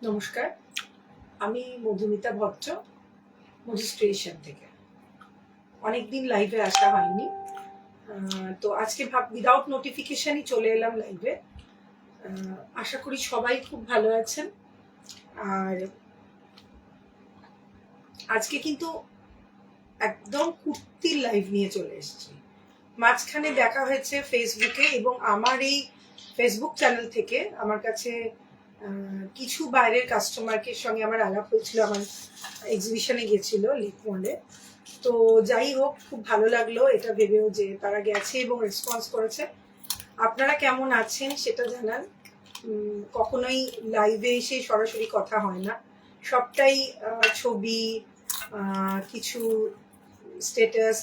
নমস্কার, আমি মধুমিতা ভট্ট, মধু স্টেশন থেকে। অনেকদিন লাইভে আসা হয়নি, তো আজকে উইদাউট নোটিফিকেশনই চলে এলাম লাইভে। আশা করি সবাই খুব ভালো আছেন। আর আজকে কিন্তু একদম কুর্তির লাইভ নিয়ে চলে এসেছি। মাঝখানে দেখা হয়েছে ফেসবুকে, এবং আমার এই ফেসবুক চ্যানেল থেকে আমার কাছে কিছু বাইরের কাস্টমারকে সঙ্গে আমার আলাপ হয়েছিল। আমার এক্সিবিশনে গেছিল লেক মলে। তো যাই হোক, খুব ভালো লাগলো এটা ভেবেও যে তারা গেছে এবং রেসপন্স করেছে। আপনারা কেমন আছেন সেটা জানান। কখনোই লাইভে এসে সরাসরি কথা হয় না, সবটাই ছবি, কিছু স্ট্যাটাস,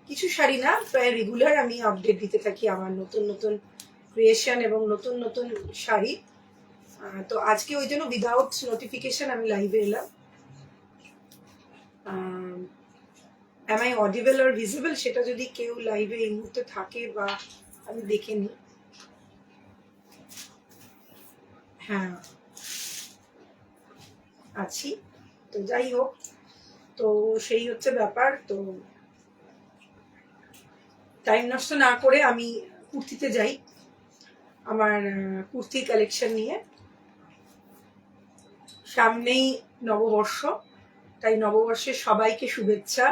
কিছু শাড়ি না, প্রায় রেগুলার আমি আপডেট দিতে থাকি আমার নতুন নতুন ক্রিয়েশন এবং নতুন নতুন শাড়ি। তো আজকে ওই জন্য উইদাউট নোটিফিকেশন আমি লাইভে এলাম। am I audible or visible সেটা যদি কেউ লাইভে এই মুহূর্তে থাকে বা আমি দেখে নিই। হ্যাঁ, আছি। তো যাই হোক, তো সেই হচ্ছে ব্যাপার। তো টাইম নষ্ট না করে আমি কুর্তিতে যাই, আমার কুর্তি কালেকশন নিয়ে। সামনেই নববর্ষ, তাই নববর্ষের সবাইকে শুভেচ্ছা,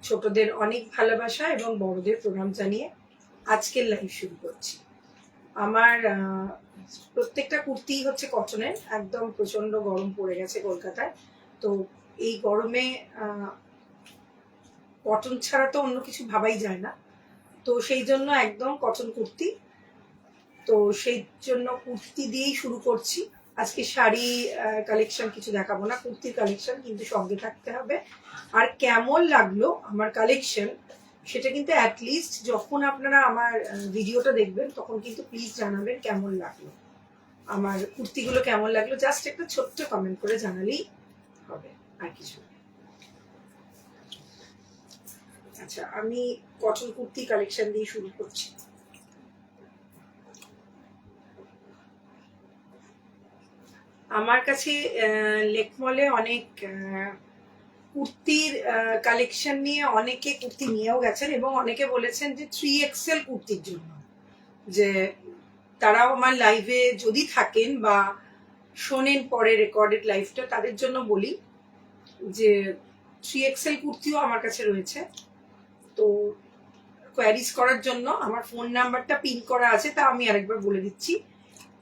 ছোটদের অনেক ভালোবাসা এবং বড়দের প্রণাম জানিয়ে আজকের লাইভ শুরু করছি। আমার প্রত্যেকটা কুর্তি হচ্ছে কটনের, একদম প্রচন্ড গরম পড়ে গেছে কলকাতায়। তো এই গরমে কটন ছাড়া তো অন্য কিছু ভাবাই যায় না, তো সেই জন্য একদম কটন কুর্তি। তো সেই জন্য কুর্তি দিয়েই শুরু করছি। আজকে শাড়ি কালেকশন কিছু দেখাবো না, কুর্তির কালেকশন কিন্তু সঙ্গে থাকতে হবে। আর কেমন লাগলো আমার কালেকশন সেটা কিন্তু অ্যাটলিস্ট যখন আপনারা আমার ভিডিওটা দেখবেন তখন কিন্তু প্লিজ জানাবেন কেমন লাগলো, আমার কুর্তিগুলো কেমন লাগলো। জাস্ট একটা ছোট্ট কমেন্ট করে জানালেই হবে, আর কিছু না। আচ্ছা, আমি কটন কুর্তি কালেকশন দিয়ে শুরু করছি। আমার কাছে লেক মলে অনেক কুর্তির কালেকশন নিয়ে অনেকে কুর্তি নিয়েও গেছেন, এবং অনেকে বলেছেন যে 3XL কুর্তির জন্য, যে তারাও আমার লাইভে যদি থাকেন বা শোনেন পরে রেকর্ডেড লাইভটা, তাদের জন্য বলি যে 3XL কুর্তিও আমার কাছে রয়েছে। তো কোয়ারিজ করার জন্য আমার ফোন নাম্বারটা পিন করা আছে, তা আমি আরেকবার বলে দিচ্ছি।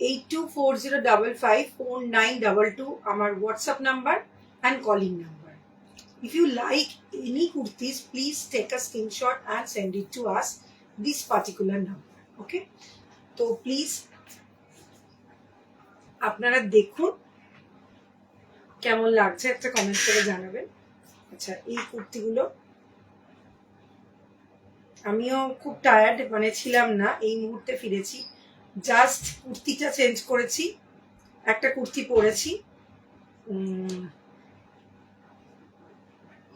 8240554922 আমার WhatsApp number and calling number. If you like any kurtis, please take a screenshot and send it to us this particular number. Okay? তো প্লিজ আপনারা দেখুন কেমন লাগছে, একটা কমেন্ট করে জানাবেন। আচ্ছা, এই কুর্তিগুলো আমিও খুব টায়ার্ড ছিলাম না, এই মুহূর্তে ফিরেছি। জাস্ট কুর্তিটা চেঞ্জ করেছি, একটা কুর্তি পরেছি,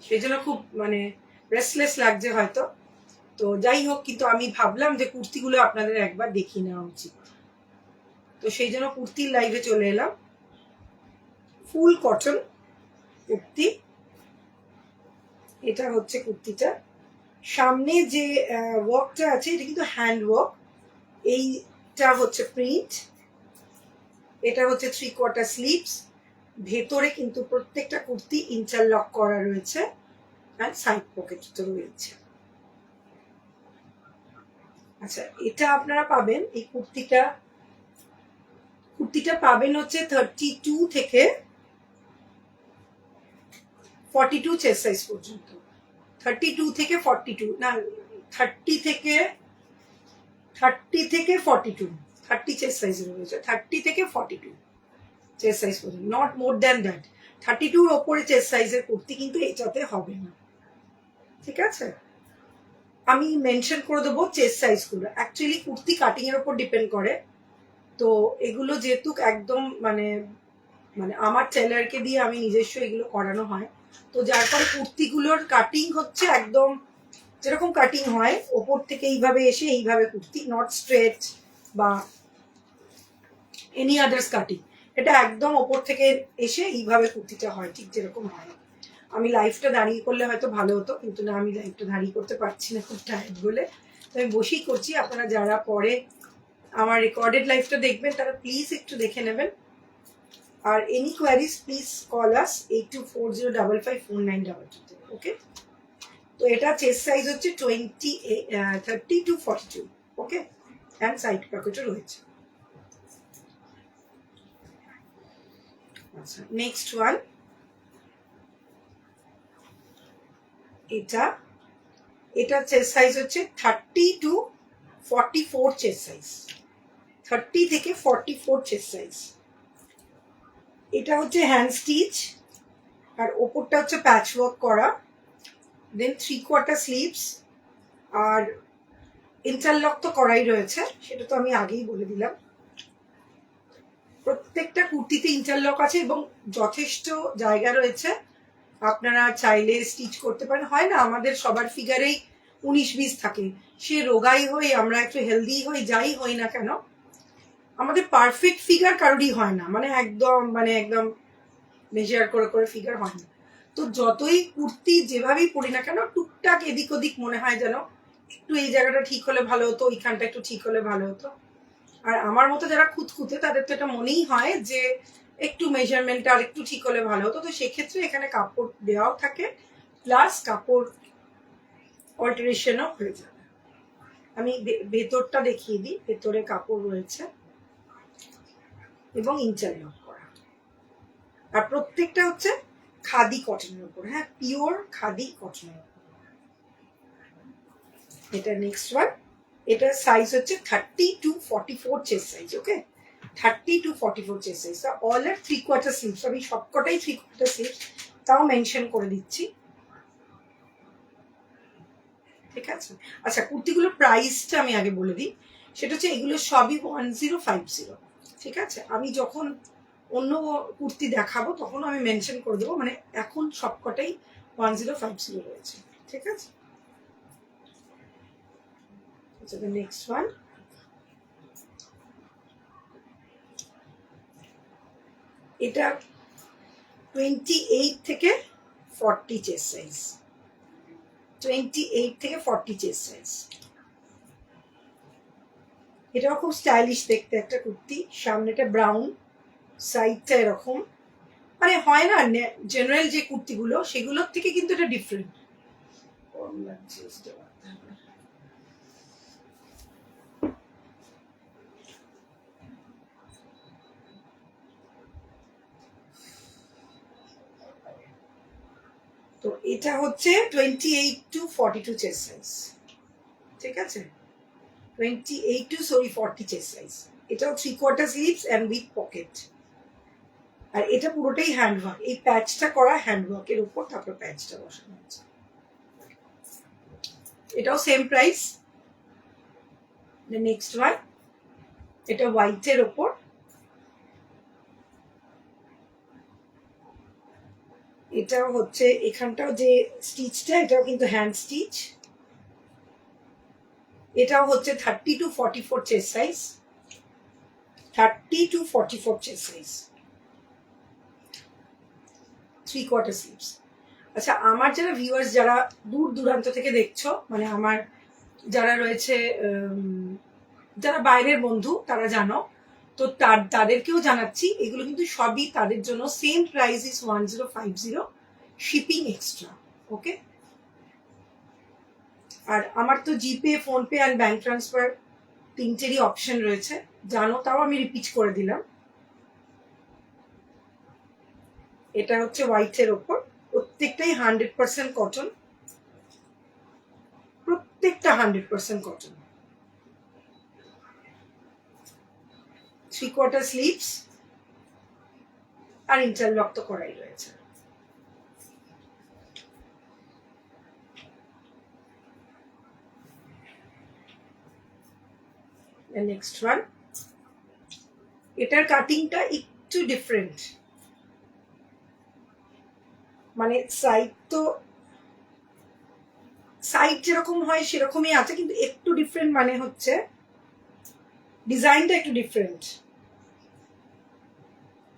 সেই জন্য খুব রেস্টলেস লাগছে হয়তো। তো যাই হোক, কিন্তু আমি ভাবলাম যে কুর্তিগুলো আপনাদের একবার দেখিয়ে নেওয়া উচিত, তো সেই জন্য কুর্তির লাইভে চলে এলাম। ফুল কটন কুর্তি, এটা হচ্ছে কুর্তিটা। সামনে যে ওয়ার্কটা আছে এটা কিন্তু হ্যান্ড ওয়ার্ক, এইটা হচ্ছে প্রিন্ট, এটা হচ্ছে 3/4 স্লিভস। ভেতরে কিন্তু প্রত্যেকটা কুর্তি ইন্টারলক করা রয়েছে, আর সাইড পকেট তো রয়েছে। আচ্ছা, এটা আপনারা পাবেন, এই কুর্তিটা পাবেন হচ্ছে 32 থেকে 42 চেস্ট সাইজ পর্যন্ত। 32 থেকে 42 না, 30 থেকে 42, 30 চেস্ট সাইজ রয়েছে, 30 থেকে 42 চেস্ট সাইজ পর্যন্ত, নট মোর দ্যান দ্যাট। 32 ওপরে চেস্ট সাইজের কুর্তি কিন্তু এটাতে হবে না, ঠিক আছে? আমি মেনশন করে দেবো চেস্ট সাইজগুলো। অ্যাকচুয়ালি কুর্তি কাটিং এর উপর ডিপেন্ড করে, তো এগুলো যেহেতু একদম আমার টেলারকে দিয়ে আমি নিজস্ব এগুলো করানো হয়, তো যার ফলে কুর্তিগুলোর কাটিং হচ্ছে একদম যেরকম কাটিং হয় ওপর থেকে এইভাবে এসে এইভাবে কুর্তি, নট স্ট্রেট বা এনি আদার্স কাটিং, এটা একদম ওপর থেকে এসে এইভাবে কুর্তিটা হয়, ঠিক যেরকম হয়। আমি লাইভটা দাঁড়িয়ে করলে হয়তো ভালো হতো, কিন্তু না, আমি লাইভটা দাঁড়িয়ে করতে পারছি না, খুব টায়ার্ড বলে। তো আমি বসেই করছি। আপনারা যারা পরে আমার রেকর্ডেড লাইভটা দেখবেন তারা প্লিজ একটু দেখে নেবেন। আর any queries please call us 8240554922। Okay, তো এটা চেস্ট সাইজ হচ্ছে 30 to 42। ওকে, অ্যান্ড সাইড পকেটও রয়েছে। আচ্ছা, নেক্সট ওয়ান, এটা চেস্ট সাইজ হচ্ছে 30 to 44 চেস্ট সাইজ, 30 থেকে 44 চেস্ট সাইজ। এটা হচ্ছে হ্যান্ড স্টিচ, আর ওপরটা হচ্ছে প্যাচ ওয়ার্ক করা, দেন 3/4 স্লিভস, আর ইন্টারলক তো করাই রয়েছে, সেটা তো আমি আগেই বলে দিলাম। প্রত্যেকটা কুর্তিতে ইন্টারলক আছে এবং যথেষ্ট জায়গা রয়েছে, আপনারা চাইলে স্টিচ করতে পারেন। হয় না আমাদের সবার ফিগারেই 19-20 থাকে, সে রোগাই হই, আমরা একটু হেলদি হই, যাই হই না কেন, আমাদের পারফেক্ট ফিগার কারোরই হয় না, মানে একদম মেজার করে করে ফিগার হয় না। তো যতই কুর্তি যেভাবেই পরি না কেন, টুকটাক এদিক ওদিক মনে হয় যেন একটু এই জায়গাটা ঠিক হলে ভালো হতো, ওইখানটা একটু ঠিক হলে ভালো হতো। আর আমার মতো যারা খুঁতখুঁতে, তাদের তো এটা মনেই হয় যে একটু মেজারমেন্টটা আর একটু ঠিক হলে ভালো হতো। তো সেক্ষেত্রে এখানে কাপড় দেওয়াও থাকে, প্লাস কাপড় অল্টারেশনও হয়ে যাবে। আমি ভেতরটা দেখিয়ে দিই, ভেতরে কাপড় রয়েছে এবং ইন্টারলক করা, আর প্রত্যেকটা হচ্ছে খাদি কটনের উপর, হ্যাঁ, পিওর খাদি কটনের উপর। এটা নেক্সট ওয়ান, এটার সাইজ হচ্ছে 30 to 44 chest size. Okay, 30 to 44 chest size. All are 3/4 sleeves, আমি সবকটাই 3/4 স্লিভস তাও মেনশন করে দিচ্ছি, ঠিক আছে। আচ্ছা, কুর্তিগুলোর প্রাইসটা আমি আগে বলে দিই, সেটা হচ্ছে এগুলো সবই 1050। ঠিক আছে, আমি যখন অন্য কুর্তি দেখাবো তখন আমি মেনশন করে দেবো, মানে এখন সবকটাই 1050 রয়েছে, ঠিক আছে। আচ্ছা, নেক্সট ওয়ান, এটা 28 থেকে 40 চেস্ট সাইজ, 28 থেকে 40 চেস্ট সাইজ। এটাও খুব স্টাইলিশ দেখতে একটা কুর্তি, সামনেটা ব্রাউন, সাইডটা এরকম, মানে হয় না জেনারেল যে কুর্তিগুলো সেগুলোর থেকে কিন্তু এটা ডিফারেন্ট। তো এটা হচ্ছে 28 to 42 চেস্ট সাইজ, ঠিক আছে, 28 to 40 চেস্ট সাইজ। এটাও 3/4 স্লিভস এন্ড উইথ পকেট, আর এটা পুরোটাই হ্যান্ডওয়ার্ক, এই প্যাচটা করা হ্যান্ডওয়ার্কের উপর, তারপর প্যাচটা বসানো আছে। এটাও সেম প্রাইস। নেক্সট ওয়ান, এটা হোয়াইটের ওপর, এটাও হচ্ছে এখানটাও যে স্টিচটা, এটাও কিন্তু হ্যান্ড স্টিচ। এটাও হচ্ছে 30 to 44 chest size, 30 to 44 chest size, 3/4 sleeves. আচ্ছা, আমার যারা ভিউয়ার্স যারা দূর দূরান্ত থেকে দেখছো, মানে আমার যারা রয়েছে, যারা বাইরের বন্ধু, তারা জানো তো, তাদেরকেও জানাচ্ছি, এগুলো কিন্তু সবই তাদের জন্য same price is 1050, shipping extra. Okay, আর আমার তো GPay, PhonePe and bank transfer তিনটেরই অপশন রয়েছে, জানো, তাও আমি রিপিট করে দিলাম। এটা হচ্ছে হোয়াইটের ওপর, প্রত্যেকটাই 100% কটন, প্রত্যেকটা 100% কটন, 3/4 স্লিভস, আর ইন্টারলক তো করাই রয়েছে। নেক্সট ওয়ান, এটার কাটিংটা একটু ডিফারেন্ট, মানে সাইড যেরকম হয় সেরকমই আছে, কিন্তু একটু ডিফারেন্ট, মানে হচ্ছে ডিজাইনটা একটু ডিফারেন্ট।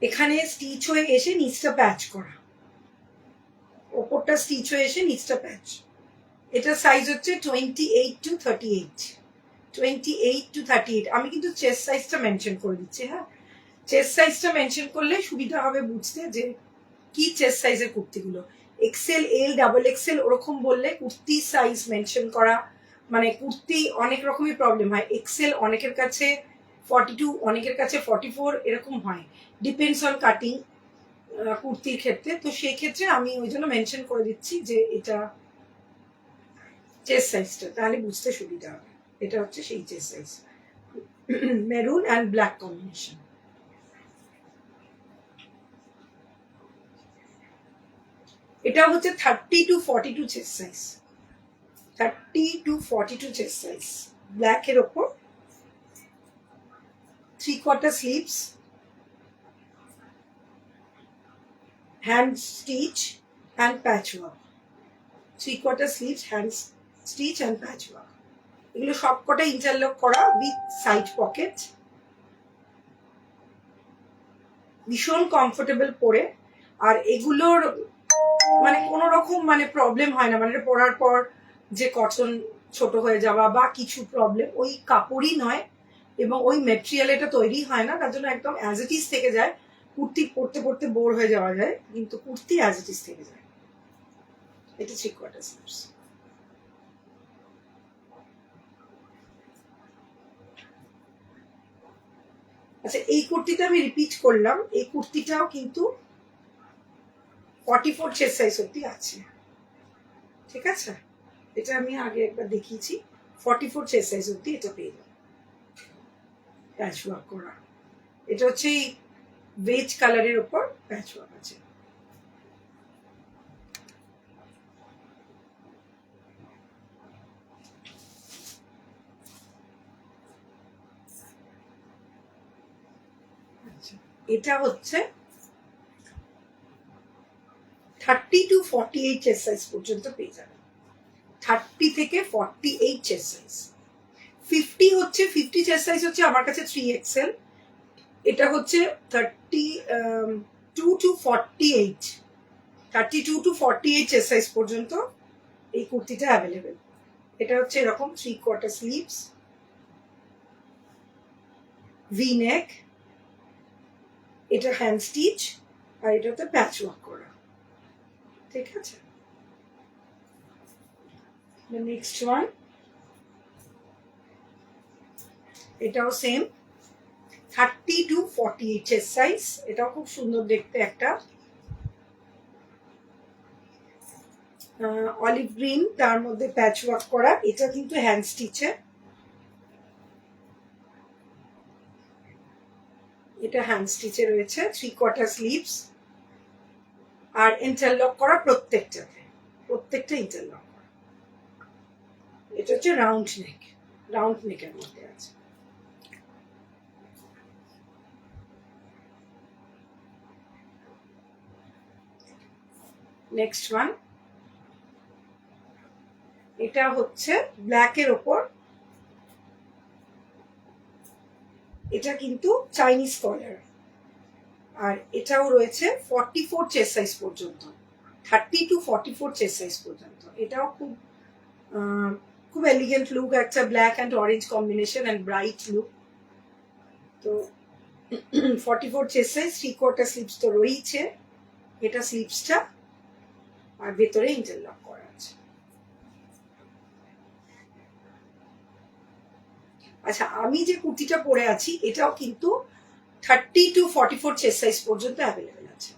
এখানে স্টিচ হয়ে এসে নিচটা প্যাচ করা, ওপরটা স্টিচ হয়ে এসে নিচটা প্যাচ। এটা সাইজ হচ্ছে 28 to 38, 28 to 38। আমি কিন্তু চেস্ট সাইজটা মেনশন করে দিচ্ছি। হ্যাঁ, চেস্ট সাইজটা মেনশন করলে সুবিধা হবে বুঝতে যে কি চেস্ট সাইজের কুর্তিগুলো। এক্সেল, এল, ডাবল এক্সেল ওরকম বললে কুর্তি সাইজ মেনশন করা মানে কুর্তি অনেক রকমই প্রবলেম হয়। এক্সেল অনেকের কাছে 42, অনেকের কাছে 44 এরকম হয়, ডিপেন্ডস অন কাটিং কুর্তির ক্ষেত্রে। তো সেই ক্ষেত্রে আমি ওই জন্য মেনশন করে দিচ্ছি যে এটা চেস্ট সাইজটা, তাহলে বুঝতে সুবিধা হবে। এটা হচ্ছে সেই chest size, maroon and black combination. এটা হচ্ছে 30 to 42 chest size, 30 to 42 chest size, black এর ওপর 3/4 sleeves, hand stitch and patch work, 3/4 sleeves, hand stitch and patch work. এগুলো সবকটা ইন্টারলক করা উইথ সাইড পকেট। ভীষণ কমফোর্টেবল পরে, আর এগুলোর মানে কোনো রকম মানে প্রবলেম হয় না, মানে পরার পর যে কটন ছোট হয়ে যাওয়া বা কিছু প্রবলেম ওই কাপড়ই নয়, এবং ওই মেটেরিয়াল এটা তৈরি হয় না, তার জন্য একদম অ্যাজ ইট ইজ থেকে যায়। কুর্তি পরতে পরতে বোর হয়ে যাওয়া যায়, কিন্তু কুর্তি অ্যাজ ইট ইজ থেকে যায়। এটা 3/4 স্লিভস। আচ্ছা, এই কুর্তিটা আমি রিপিট করলাম, এই কুর্তিটাও কিন্তু 44 চেস্ট সাইজ অব্দি আছে, ঠিক আছে? এটা আমি আগে একবার দেখিয়েছি, 44 চেস্ট সাইজ অব্দি এটা পেয়ে যাবে, প্যাচ ওয়ার্ক করা। এটা হচ্ছে এই বেজ কালারের উপর প্যাচ ওয়ার্ক আছে। এটা হচ্ছে 30 to 48 চেস্ট সাইজ পর্যন্ত পেয়ে যাবে, 30 থেকে 48 চেস্ট সাইজ। 50 হচ্ছে 50 চেস্ট সাইজ হচ্ছে আমার কাছে 3XL। এটা হচ্ছে 32 to 48, 32 to 48 চেস্ট সাইজ পর্যন্ত এই কুর্তিটা অ্যাভেলেবেল। এটা হচ্ছে এরকম 3/4 স্লিভস, ভি নেক, এটা হ্যান্ড স্টিচ, আর এটাতে প্যাচ ওয়ার্ক করা, ঠিক আছে? নেক্সট ওয়ান, এটাও সেম 30 to 48 চেস্ট সাইজ। এটাও খুব সুন্দর দেখতে, একটা অলিভ গ্রিন, তার মধ্যে প্যাচ ওয়ার্ক করা। এটা কিন্তু হ্যান্ড স্টিচে, এটা হ্যান্ড স্টিচে রয়েছে, 3/4 স্লিভস, আর ইন্টারলক করা প্রত্যেকটাতে, প্রত্যেকটা ইন্টারলক করা। এটা হচ্ছে রাউন্ড নেক, রাউন্ড নেকের মধ্যে আছে। নেক্সট ওয়ান, এটা হচ্ছে ব্ল্যাক এর ওপর, এটা কিন্তু চাইনিজ কলার, আর এটাও রয়েছে 44 চেস্ট সাইজ পর্যন্ত, 30 to 44 চেস্ট সাইজ পর্যন্ত। এটাও খুব খুব এলিগেন্ট লুক, একটা black and orange combination and bright look. তো 44 চেস্ট সাইজ, 3/4 স্লিভস তো রয়েছে, এটা স্লিভসটা, আর ভেতরে ইন্টারলক করা আছে। আচ্ছা, আমি যে কুর্তিটা পরে আছি এটাও কিন্তু 30 to 44 চেস্ট সাইজ পর্যন্ত অ্যাভেলেবেল আছে।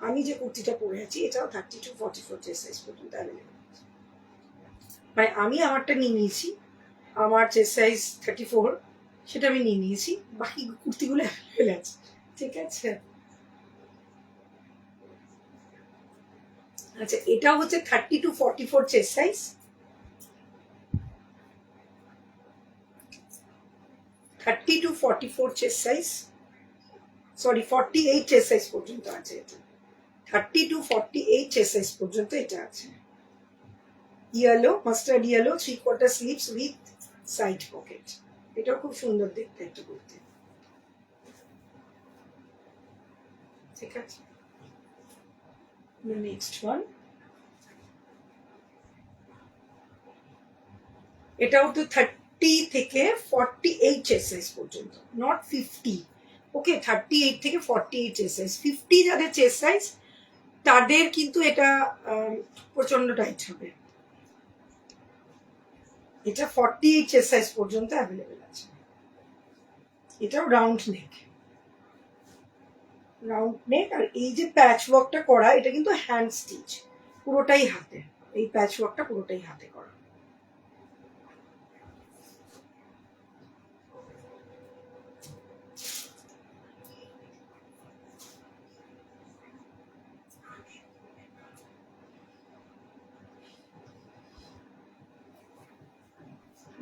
আমি যে কুর্তিটা পরে আছি এটাও 30 to 44 চেস্ট সাইজ পর্যন্ত অ্যাভেলেবেল আছে। মানে আমি আমারটা নিয়ে নিয়েছি, আমার চেস্ট সাইজ 34, সেটা আমি নিয়ে নিয়েছি, বাকি কুর্তিগুলো অ্যাভেলেবেল আছে, ঠিক আছে? আচ্ছা, এটাও হচ্ছে 30 to 44 chest size, 30 to 44 chest size, sorry 48 chest size পর্যন্ত আছে এটা, 30 to 48 চেস্ট সাইজ পর্যন্ত এটা আছে। Yellow, mustard yellow, 3/4 sleeves with side pocket. এটাও খুব সুন্দর দেখতে একটা কুর্তি। ঠিক আছে, নেক্সট ওয়ান, এটাও তো 30 থেকে 48 চেস্ট সাইজ পর্যন্ত, নট 50। ওকে, 38 থেকে 48 চেস্ট সাইজ। 50 যাদের চেস্ট সাইজ তাদের কিন্তু এটা প্রচন্ড টাইট হবে। এটা 48 চেস্ট সাইজ পর্যন্ত অ্যাভেলেবেল আছে। এটাও রাউন্ড নেক, রাউন্ড নেক। আর এই যে প্যাচ ওয়ার্কটা করা, এটা কিন্তু হ্যান্ড স্টিচ, পুরোটাই হাতে। এই প্যাচ ওয়ার্কটা পুরোটাই হাতে করা।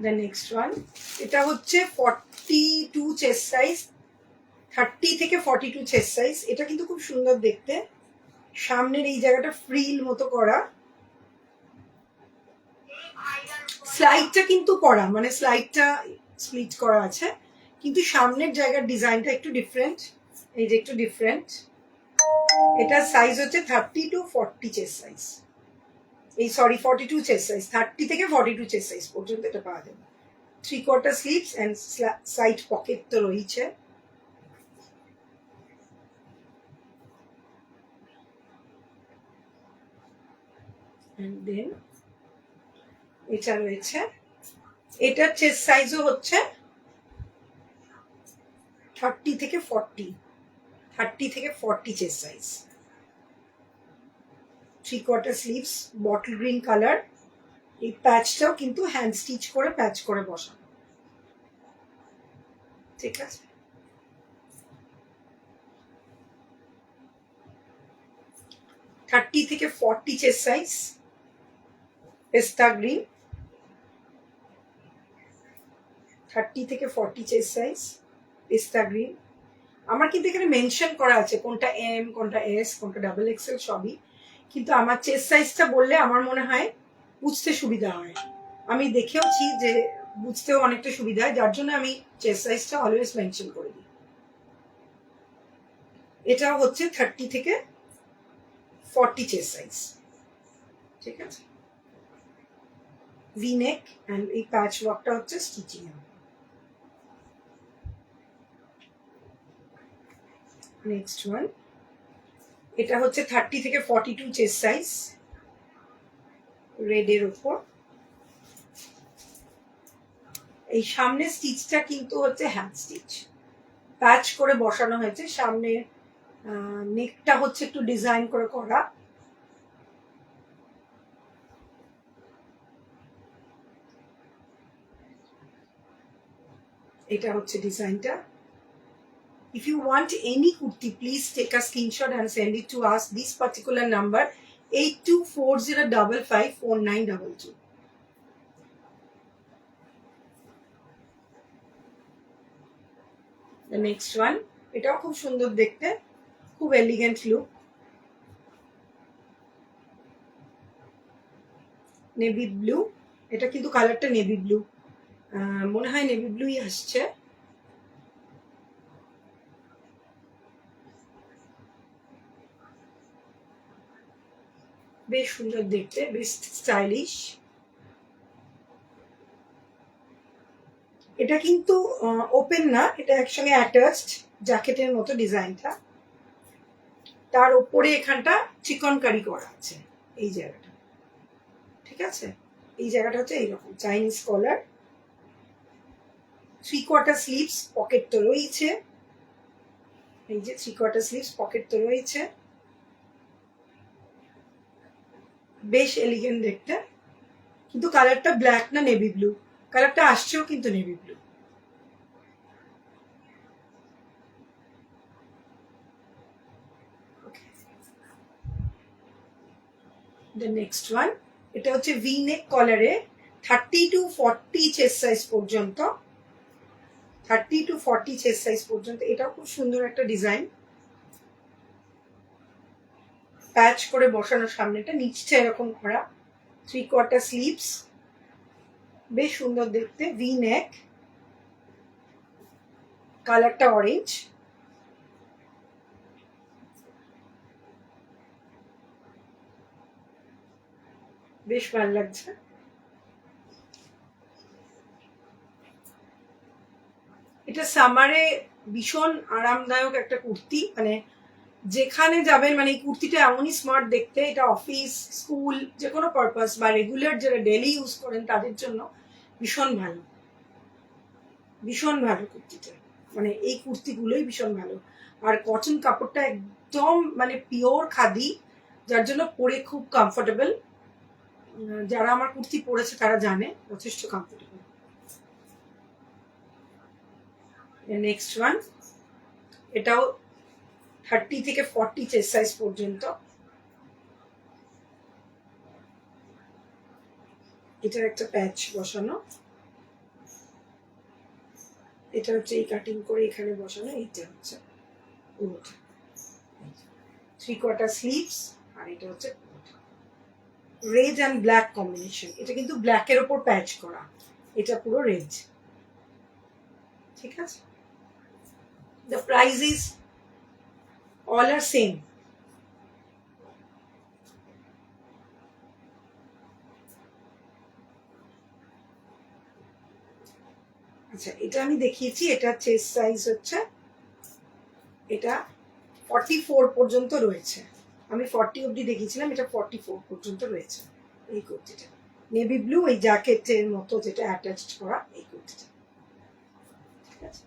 The next one, এটা হচ্ছে 42 চেস্ট সাইজ, 30 থেকে 42 চেস্ট সাইজ। এটা কিন্তু খুব সুন্দর দেখতে, সামনের এই জায়গাটা ফ্রিল মতো করা, স্লাইডটা কিন্তু করা, মানে স্লাইডটা স্প্লিট করা আছে, কিন্তু সামনের জায়গার ডিজাইনটা একটু ডিফারেন্ট। এই যে একটু ডিফারেন্ট। এটা সাইজ হচ্ছে 30 to 40 চেস্ট সাইজ, এই সরি 42 চেস্ট সাইজ, 30 থেকে 42 চেস্ট সাইজ পর্যন্ত এটা পাওয়া যাবে। 3/4 স্লিভস এন্ড সাইড পকেট তো রয়েছে। এন্ড দেন এটা রয়েছে, এটার চেস্ট সাইজও হচ্ছে 30 থেকে 40 chest size. 3/4 sleeves, bottle green colour. এই প্যাচটাও কিন্তু হ্যান্ড স্টিচ করে প্যাচ করে বসানো। ঠিক আছে, থার্টি থেকে 40 চেস্ট সাইজ, পেস্তা গ্রিন। 30 থেকে 40 চেস্ট সাইজ, পেস্তা গ্রিন। আমার কিন্তু এখানে মেনশন করা আছে কোনটা এম, কোনটা এস, কোনটা ডাবল এক্সেল সবই, কিন্তু আমার চেস্ট সাইজটা বললে আমার মনে হয় বুঝতে সুবিধা হয়। আমি দেখেওছি যে বুঝতেও অনেকটা সুবিধা হয়, যার জন্য আমি চেস্ট সাইজটা অলওয়েজ মেনশন করে দিই। এটাও হচ্ছে 30 থেকে 40 চেস্ট সাইজ। ঠিক আছে, ভি নেক এন্ড এই প্যাচ ওয়ার্কটা হচ্ছে স্টিচিং এর। নেক্সট ওয়ান, এটা হচ্ছে 30 থেকে 42 চেস্ট সাইজ, রেড এর উপর। এই সামনে স্টিচটা কিন্তু হচ্ছে হ্যান্ড স্টিচ, প্যাচ করে বসানো হয়েছে। সামনে নেকটা হচ্ছে একটু ডিজাইন করে করা। এটা হচ্ছে ডিজাইনটা। If you want any kurti, please take a screenshot and send it to us. This particular number 8240554922. The next one, এটাও খুব সুন্দর দেখতে, খুব এলিগেন্ট লুক। নেভি ব্লু, এটা কিন্তু কালারটা নেভি ব্লু, মনে হয় নেভি ব্লুই আসছে। বেশ সুন্দর দেখতে, বেশ স্টাইলিশ। এটা কিন্তু ওপেন না, এটা একসঙ্গে অ্যাটাচড জ্যাকেটের মতো ডিজাইনটা। তার উপরে এখানটা চিকনকারি করা আছে এই জায়গাটা। ঠিক আছে, এই জায়গাটা হচ্ছে এইরকম চাইনিজ কলার। 3/4 স্লিভস, পকেট তো রয়েছে। এই যে 3/4 স্লিভস, পকেট তো রয়েছে। বেশ এলিগেন্ট দেখতে, কিন্তু কালারটা ব্ল্যাক না নেভি ব্লু, কালারটা আসছেও কিন্তু navy blue. The next one, এটা হচ্ছে ভি নেক কলারে, 30 to 40 চেস্ট সাইজ পর্যন্ত। 30 to 40 চেস্ট সাইজ পর্যন্ত। এটাও খুব সুন্দর একটা ডিজাইন, প্যাচ করে বসানো সামনেটা, নিচটা এরকম করা। 3/4 স্লিভস, বেশ সুন্দর দেখতে। ভি নেক, কালারটা অরেঞ্জ। বেশ ভালো লাগছে। এটা সামারে ভীষণ আরামদায়ক একটা কুর্তি, মানে যেখানে যাবেন, মানে এই কুর্তিটা এমনই স্মার্ট দেখতে, এটা অফিস, স্কুল, যে কোনো পারপাস বা রেগুলার যারা ডেলি ইউজ করেন তাদের জন্য ভীষণ ভালো, ভীষণ ভালো কুর্তিটা। মানে এই কুর্তিগুলোই ভীষণ ভালো। আর কটন কাপড়টা একদম মানে পিওর খাদি, যার জন্য পরে খুব কমফোর্টেবল। যারা আমার কুর্তি পরেছে তারা জানে যথেষ্ট কমফোর্টেবল। নেক্সট ওয়ান, এটাও 30 থেকে 40 চেস্ট সাইজ পর্যন্ত। এটার একটা প্যাচ বসানো, এটা হচ্ছে এই কাটিং করে এখানে বসানো, এইটা হচ্ছে পুরোটা 3/4 স্লিভস। আর এটা হচ্ছে রেড অ্যান্ড ব্ল্যাক কম্বিনেশন, এটা কিন্তু ব্ল্যাকের ওপর প্যাচ করা, এটা পুরো রেড। ঠিক আছে, the price is all are same. আচ্ছা, এটা আমি দেখিয়েছি, এটা চেস্ট সাইজ হচ্ছে, এটা 44 পর্যন্ত রয়েছে। আমি 40 অবধি দেখিয়েছিলাম, এটা 44 পর্যন্ত রয়েছে এই কুর্তিটা। নেভি ব্লু, এই জ্যাকেটের মতো যেটা অ্যাটাচড করা এই কুর্তিটা। ঠিক আছে,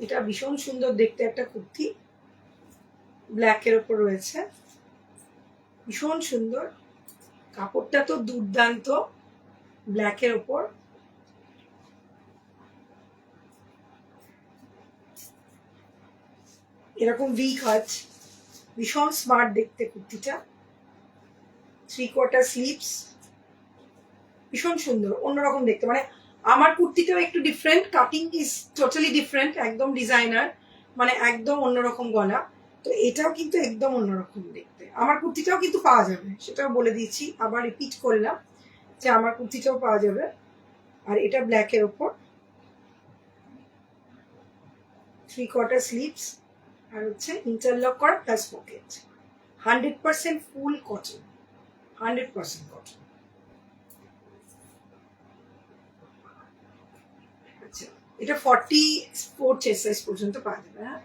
এটা ভীষণ সুন্দর দেখতে একটা কুর্তি, ব্ল্যাকের ওপর রয়েছে, ভীষণ সুন্দর। কাপড়টা তো দুর্দান্ত, ব্ল্যাকের ওপর। এরকম ভি কাজ, ভীষণ স্মার্ট দেখতে কুর্তিটা। 3/4 স্লিভস, ভীষণ সুন্দর, অন্যরকম দেখতে। মানে আমার কুর্তিটাও একটু different, cutting is totally different, একদম ডিজাইনার, মানে একদম অন্যরকম গলা। তো এটাও কিন্তু একদম অন্যরকম দেখতে। আমার কুর্তিটাও কিন্তু পাওয়া যাবে, সেটাও বলে দিচ্ছি, আবার রিপিট করলাম যে আমার কুর্তিটাও পাওয়া যাবে। আর এটা ব্ল্যাকের ওপর, 3/4 স্লিভস, আর হচ্ছে ইন্টারলক করা প্লাস পকেট। 100% ফুল কটন, 100% কটন। আচ্ছা, এটা 44 চেস্ট সাইজ পর্যন্ত পাওয়া যাবে। হ্যাঁ,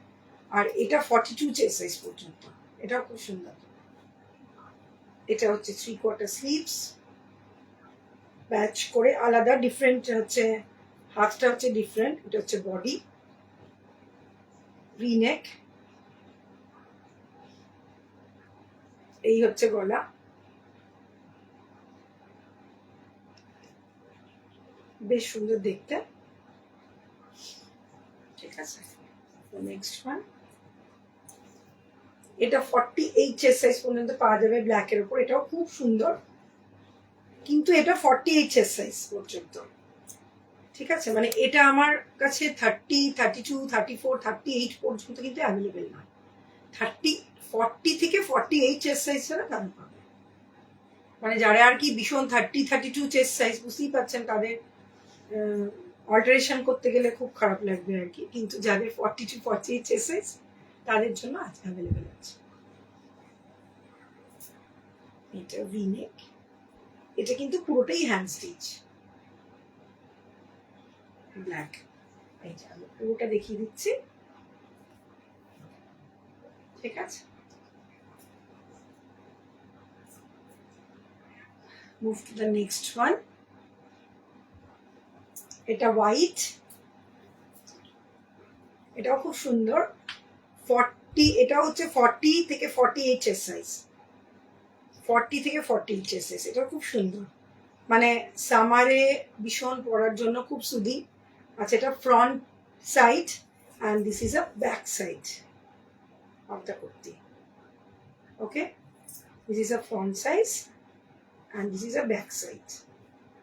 আর এটা 42 চেস্ট সাইজ পর্যন্ত, এটাও খুব সুন্দর। এটা হচ্ছে 3/4 স্লিভস, প্যাচ করে আলাদা, ডিফারেন্ট হচ্ছে, হাতটা হচ্ছে ডিফারেন্ট। এটা হচ্ছে বডি, ভি নেক, এই হচ্ছে গলা। বেশ সুন্দর দেখতে। ঠিক আছে, নেক্সট ওয়ান, এটা 48 চেস্ট সাইজ পর্যন্ত পাওয়া যাবে ব্ল্যাকের উপর, এটাও খুব সুন্দর, কিন্তু এটা 48 চেস্ট সাইজ পর্যন্ত। ঠিক আছে, মানে এটা আমার কাছে 30, 32, 34, 38 পর্যন্ত কিন্তু অ্যাভেলেবেল না। 40 থেকে 48 চেস্ট সাইজ ছাড়া দাম পাবে। মানে যারা আর কি ভীষণ 30, 32 চেস্ট সাইজ, বুঝতেই পারছেন তাদের অল্টারেশন করতে গেলে খুব খারাপ লাগবে আর কি, কিন্তু যাদের 40 to 48 চেস্ট সাইজ তাদের জন্য আজ অ্যাভেলেবেল আছে। এটা ভি নেক, এটা কিন্তু পুরোটাই হ্যান্ড স্টিচ, ব্ল্যাক। এই যে আমি পুরোটা দেখিয়ে দিচ্ছি। ঠিক আছে, move to the next one. এটা হোয়াইট, এটাও খুব সুন্দর। 40, এটা হচ্ছে 40 থেকে 48 চেস্ট সাইজ, 40 থেকে 48 চেস্ট সাইজ। এটাও খুব সুন্দর, মানে সামারে ভীষণ পরার জন্য খুব সুদি। আচ্ছা, এটা front side and this is a back side of the kurti. Okay, this is a front size and this is a back side.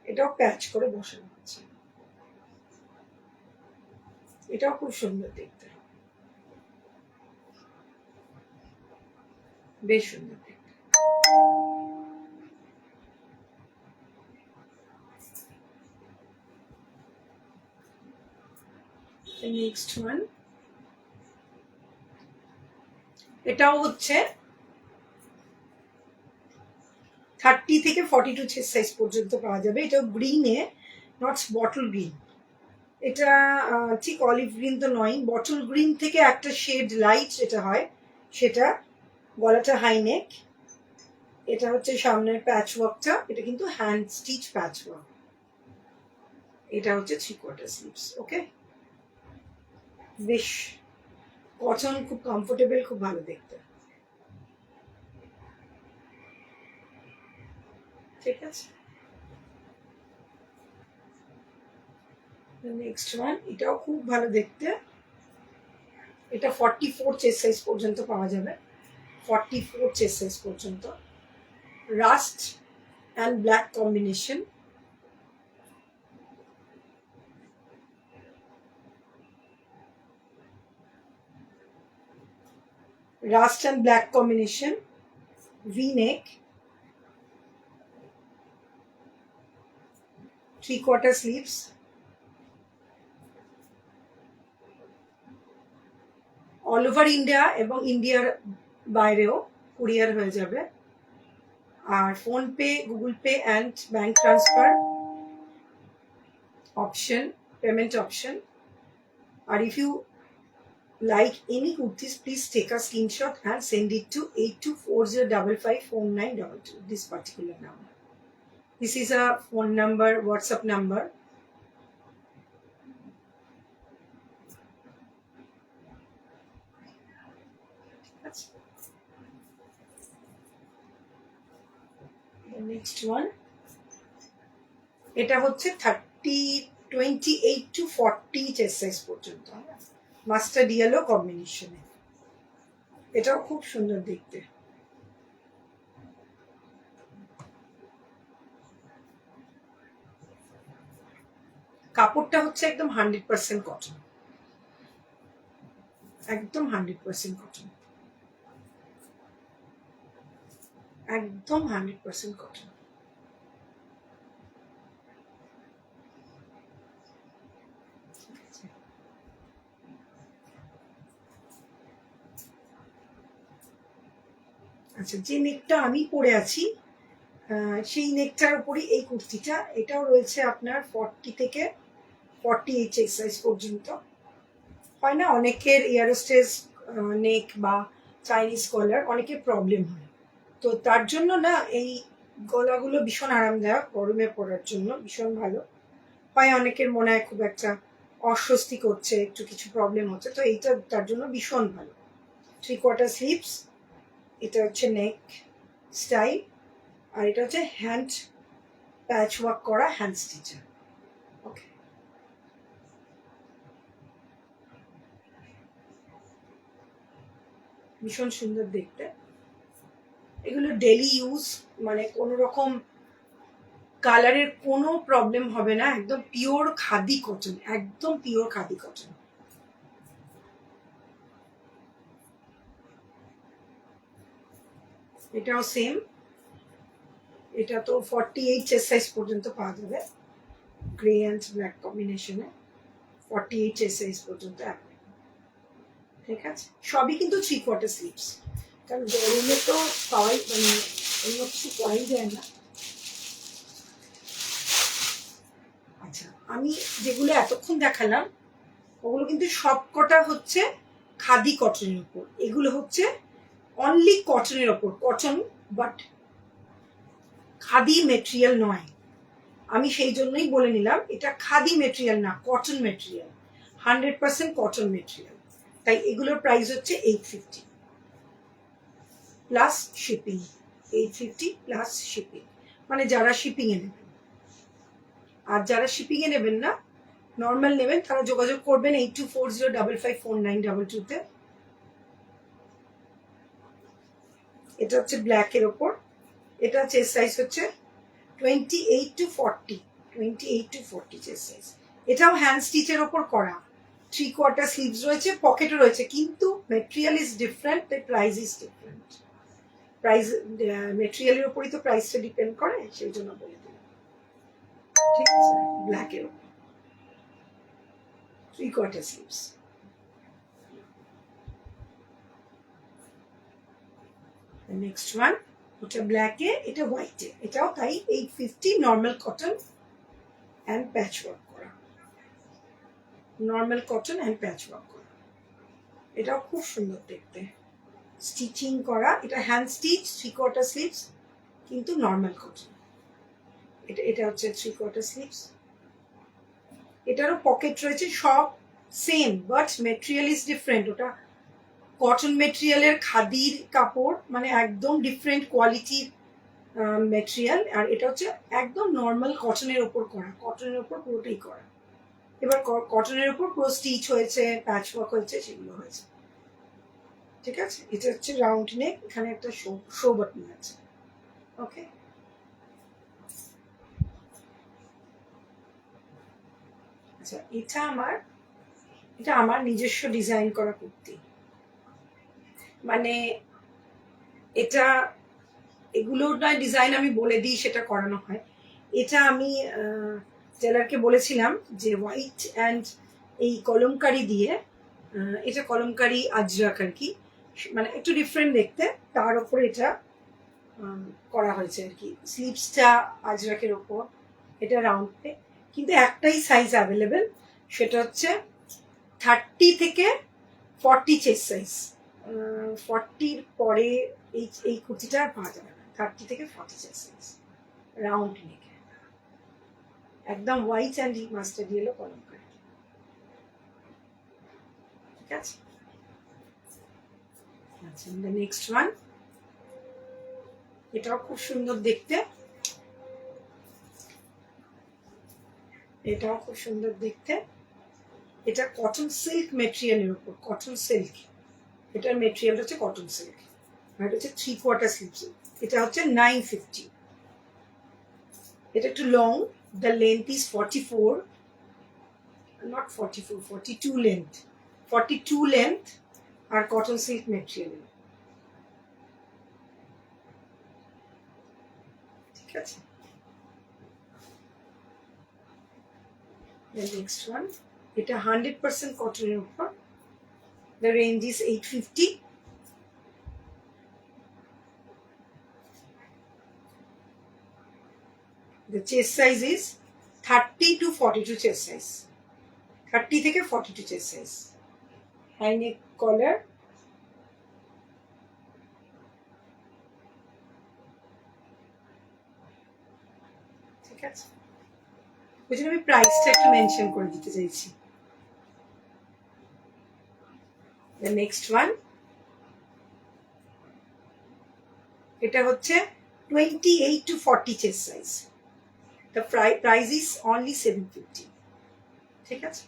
এটাও প্যাচ করে বসানো হচ্ছে, এটাও খুব সুন্দর দেখতে, বেশ সুন্দর দেখতে। নেক্সট ওয়ান, এটাও হচ্ছে 30 থেকে 42 চেস্ট সাইজ পর্যন্ত পাওয়া যাবে। এটাও গ্রিনে, নট বটল গ্রিন। এটা ঠিক অলিভ গ্রিন তো নয়, বটল গ্রিন থেকে একটা শেড লাইট যেটা হয় সেটা। গলাটা হাই নেক। এটা হচ্ছে সামনের প্যাচ ওয়ার্কটা, এটা কিন্তু হ্যান্ড স্টিচ প্যাচ ওয়ার্ক। এটা হচ্ছে 3/4 স্লিভস। ওকে, বেশ কটন, খুব কমফোর্টেবল, খুব ভালো দেখতে। ঠিক আছে, নেক্সট ওয়ান, এটাও খুব ভালো দেখতে। এটা 44 চেস্ট সাইজ পর্যন্ত পাওয়া যাবে, 44 চেস্ট সাইজ পর্যন্ত। Rust and black combination. Rust and black combination, V neck, 3/4 sleeves. All over India এবং ইন্ডিয়ার বাইরেও কুরিয়ার হয়ে যাবে। আর PhonePe, Google Pay and bank transfer option, payment option. Or if you like any kurtis, please take a screenshot and send it to 8240554922, this particular number. This is a phone number, WhatsApp number. The next one, এটা হচ্ছে 28 to 40 chest size পর্যন্ত, mustard yellow কম্বিনেশনে। এটাও খুব সুন্দর দেখতে। কাপড়টা হচ্ছে একদম 100% কটন, একদম 100% কটন, একদম 100% কটন। আচ্ছা, যে নেকটা আমি পরে আছি সেই নেকটার উপরই এই কুর্তিটা। এটাও রয়েছে আপনার 40 থেকে 48 চেস্ট সাইজ পর্যন্ত। হয় না অনেকের এয়ারোস্টেজ নেক বা চাইনিজ কলার অনেকের প্রবলেম হয়, তো তার জন্য না এই গলাগুলো ভীষণ আরামদায়ক, গরমে পরার জন্য ভীষণ ভালো হয়। অনেকের মনে হয় খুব একটা অস্বস্তি করছে, একটু কিছু প্রবলেম হচ্ছে, তো এইটা তার জন্য ভীষণ ভালো। 3/4 স্লিভস, এটা হচ্ছে নেক স্টাইল, আর এটা হচ্ছে হ্যান্ড প্যাচ ওয়ার্ক করা, হ্যান্ড স্টিচার। ওকে, ভীষণ সুন্দর দেখতে। এগুলো ডেলি ইউজ, মানে কোনো রকম কালারের কোনো প্রবলেম হবে না, একদম পিওর খাদি কটন, একদম পিওর খাদি কটন। এটাও সেম, এটা তো 48 চেস্ট সাইজ পর্যন্ত পাওয়া যাবে, গ্রে অ্যান্ড ব্ল্যাক কম্বিনেশনে 48 চেস্ট সাইজ পর্যন্ত। ঠিক আছে, সবই কিন্তু 3/4 স্লিভস, কারণ গরমে তো পাওয়াই, মানে অন্য কিছু পাওয়াই যায় না। আচ্ছা, আমি যেগুলো এতক্ষণ দেখালাম ওগুলো কিন্তু সব কটা হচ্ছে খাদি কটনের উপর, এগুলো হচ্ছে অনলি কটনের ওপর, কটন বাট খাদি মেটেরিয়াল নয়। আমি সেই জন্যই বলে নিলাম এটা খাদি মেটেরিয়াল না, কটন মেটেরিয়াল, 100% কটন মেটেরিয়াল। তাই এগুলোর প্রাইস হচ্ছে 850 প্লাস শিপিং, 850 প্লাস শিপিং, মানে যারা শিপিং এ নেবেন। আর যারা শিপিং এ নেবেন না, নর্মাল নেবেন, তারা যোগাযোগ করবেন 8240554922 তে। এটা হচ্ছে ব্ল্যাক এর ওপর, এটা চেস্ট সাইজ হচ্ছে 28 to 40, 28 to 40 চেস্ট সাইজ। এটাও হ্যান্ড স্টিচের ওপর করা, 3/4 স্লিভস রয়েছে, পকেটও রয়েছে, কিন্তু মেটেরিয়াল ইজ ডিফারেন্ট, তাই প্রাইস ইজ ডিফারেন্ট। প্রাইস মেটেরিয়ালের উপরই তো প্রাইসটা ডিপেন্ড করে, সেই জন্য বলে দিলাম। ঠিক আছে, ব্ল্যাক এর উপর 3/4 স্লিভস। নেক্সট ওয়ান, ওটা ব্ল্যাকে, এটা হোয়াইটে, এটাও তাই 850 normal cotton and patch work করা, normal cotton and patch work করা, এটাও খুব সুন্দর দেখতে, স্টিচিং করা, এটা হ্যান্ড স্টিচ 3/4 স্লিভস কিন্তু নর্মাল কটন। এটা হচ্ছে 3/4 স্লিভস। এটারও পকেট রয়েছে, সব same but material is different. ওটা কটন মেটেরিয়ালের খাদির কাপড়, মানে একদম ডিফারেন্ট কোয়ালিটির মেটেরিয়াল, আর এটা হচ্ছে একদম নর্মাল কটনের ওপর করা, কটনের ওপর পুরোটাই করা। এবার কটনের ওপর পুরো স্টিচ হয়েছে, প্যাচ ওয়ার্ক হয়েছে, সেগুলো হয়েছে। ঠিক আছে, এটা হচ্ছে রাউন্ড নেক, এখানে একটা শো বাটন আছে। ওকে, আচ্ছা, এটা আমার নিজস্ব ডিজাইন করা কুর্তি, মানে এটা এগুলোর নয় ডিজাইন আমি বলে দিই, সেটা করানো হয়। এটা আমি টেলারকে বলেছিলাম যে হোয়াইট অ্যান্ড এই কলমকারি দিয়ে, এটা কলমকারি আজরাক আর কি, মানে একটু ডিফারেন্ট দেখতে, তার ওপরে এটা করা হয়েছে আর কি। স্লিভসটা আজরাকের ওপর, এটা রাউন্ডে, কিন্তু একটাই সাইজ অ্যাভেলেবেল, সেটা হচ্ছে 30 থেকে 40 চেস্ট সাইজ। 40-র পরে এই কুর্তিটা আর পাওয়া যাবে না। 30 থেকে 40 চেস্ট সাইজ, রাউন্ড নেকে, একদম white and mustard yellow kalamkari. ঠিক আছে, আচ্ছা, নেক্সট ওয়ান, এটাও খুব সুন্দর দেখতে, এটাও খুব সুন্দর দেখতে। এটা কটন সিল্ক মেটেরিয়ালের উপর, কটন সিল্ক, এটার মেটেরিয়াল হচ্ছে কটন সিল্ক, আর এটা হচ্ছে 3/4 স্লিভস। এটা হচ্ছে 950। এটা একটু long, the length is 44, not 44, 42 length, 42 length, আর কটন সিল্ক মেটেরিয়ালের। ঠিক আছে, নেক্সট ওয়ান, এটা 100% কটনের উপর, the range is 850. The chest size is 30 to 42 chest size, 30 থেকে 42 chest size, high neck collar, ঠিক আছে, ওই জন্য আমি প্রাইসটা একটু মেনশন করে দিতে চাইছি। The next one, এটা হচ্ছে 28 to 40 chest size, the price is only 750. ঠিক আছে,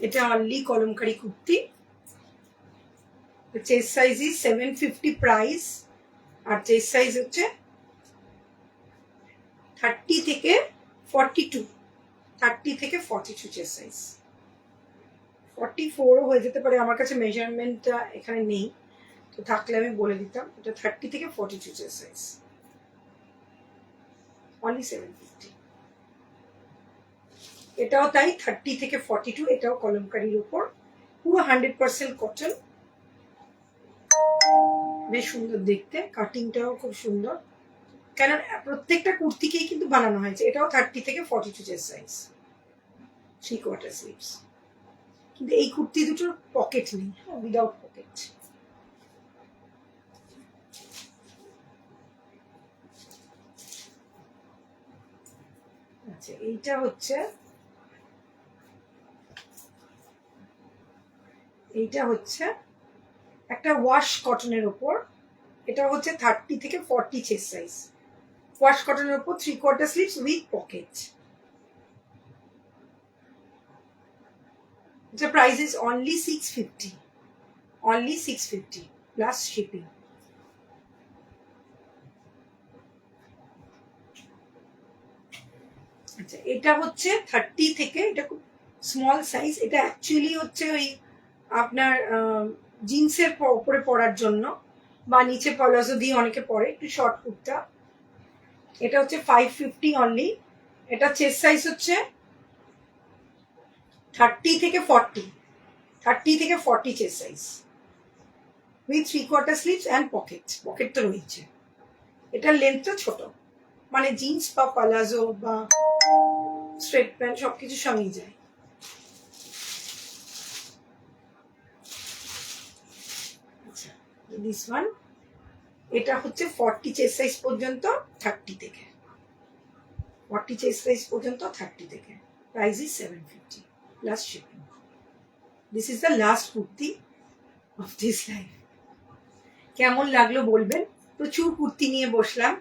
এটা only Kalamkari kurti, chest size is 750 price, আর চেস্ট সাইজ হচ্ছে 30 থেকে 42, 30 থেকে 42 চেস্ট সাইজ, 44ও হয়ে যেতে পারে, আমার কাছে মেজারমেন্টটা এখানে নেই, তো থাকলে আমি বলে দিতাম। এটা 30 থেকে 42 চেস্ট সাইজ, অনলি 750। এটাও তাই, 30 থেকে 42, এটাও কলমকারির উপর, পুরো 100% কটন, বেশ সুন্দর দেখতে, কাটিংটাও খুব সুন্দর, কেন প্রত্যেকটা কুর্তিকেই কিন্তু বানানো হয়েছে। এটাও 30 থেকে 42 চেস্ট সাইজ, 3/4 স্লিভস, কিন্তু এই কুর্তি দুটোর পকেট নেই, উইদাউট পকেট। আচ্ছা, এইটা হচ্ছে একটা ওয়াশ কটনের ওপর, এটা হচ্ছে 30 থেকে 40 চেস্ট সাইজ, ওয়াশ কটনের ওপর 3/4 sleeves with pocket. The price is only 650, only 650 plus shipping. আচ্ছা, এটা হচ্ছে 30 থেকে, এটা খুব স্মল সাইজ, এটা অ্যাকচুয়ালি হচ্ছে ওই আপনার জিন্সের উপরে পরার জন্য, বা নিচে পলাজো দিয়ে অনেকে পরে, একটু শর্ট কুর্তা। এটা হচ্ছে 550 অনলি। এটা চেস্ট সাইজ হচ্ছে 30 থেকে 40, 30 থেকে 40 chest size, with 3/4 sleeves and pocket তো রয়েছে। এটার লেন্থটা ছোট, মানে জিন্স বা পালাজো বা স্ট্রেট প্যান্ট সবকিছুর সঙ্গেই যায়। আচ্ছা, দিস ওয়ান, এটা হচ্ছে 40 চেস্ট সাইজ পর্যন্ত, 30 থেকে 40 চেস্ট সাইজ পর্যন্ত 30 থেকে। Price is 750 plus shipping. This is the last kurti of this life. কেমন লাগলো বলবেন। প্রচুর কুর্তি নিয়ে বসলাম,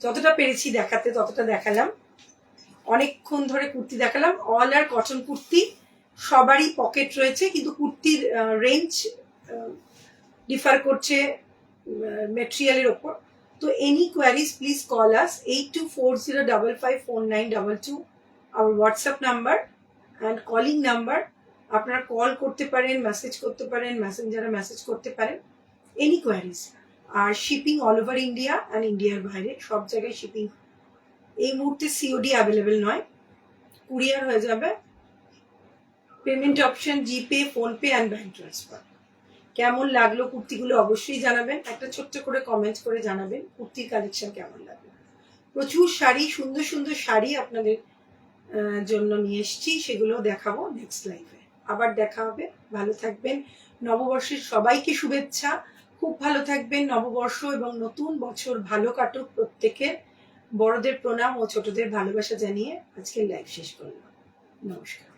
যতটা পেরেছি দেখাতে ততটা দেখালাম। অনেকক্ষণ ধরে কুর্তি দেখালাম। অল আর কটন কুর্তি, সবারই পকেট রয়েছে, কিন্তু কুর্তির রেঞ্জ ডিফার করছে মেটেরিয়ালের ওপর। তো any queries please call us 8240554922, our WhatsApp number and calling number. আপনারা কল করতে পারেন, মেসেজ করতে পারেন, মেসেঞ্জারে মেসেজ করতে পারেন, এনি কোয়ারিজ। আর shipping all over India and ইন্ডিয়ার বাইরে সব জায়গায় শিপিং। এই মুহূর্তে সিওডি অ্যাভেলেবেল নয়, কুরিয়ার হয়ে যাবে। Payment option GPay, PhonePe and bank transfer. কেমন লাগলো কুর্তিগুলো অবশ্যই জানাবেন, একটা ছোট্ট করে কমেন্ট করে জানাবেন কুর্তির কালেকশন কেমন লাগলো। প্রচুর শাড়ি, সুন্দর সুন্দর শাড়ি আপনাদের জন্য নিয়ে এসেছি, সেগুলো দেখাবো নেক্সট লাইভে। আবার দেখা হবে, ভালো থাকবেন। নববর্ষের সবাইকে শুভেচ্ছা, খুব ভালো থাকবেন। নববর্ষ এবং নতুন বছর ভালো কাটুক প্রত্যেকের। বড়দের প্রণাম ও ছোটদের ভালোবাসা জানিয়ে আজকের লাইভ শেষ করলাম। নমস্কার।